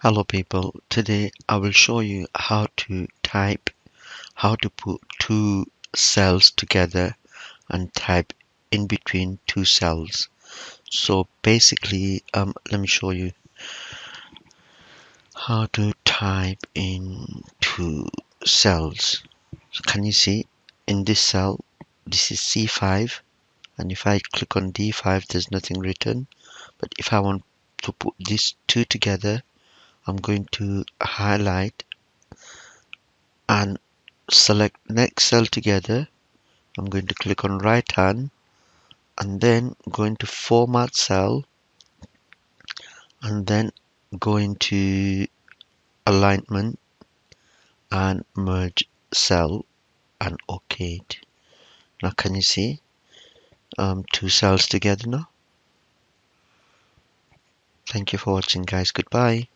Hello people, today I will show you how to put two cells together and type in between two cells. So basically, let me show you how to type in two cells. So can you see in this cell, this is C5, and if I click on D5, there's nothing written. But if I want to put these two together, I'm going to highlight and select next cell together. I'm going to click on right hand and then go into format cell and then go into alignment and merge cell and OK it. Now can you see two cells together now? Thank you for watching guys. Goodbye.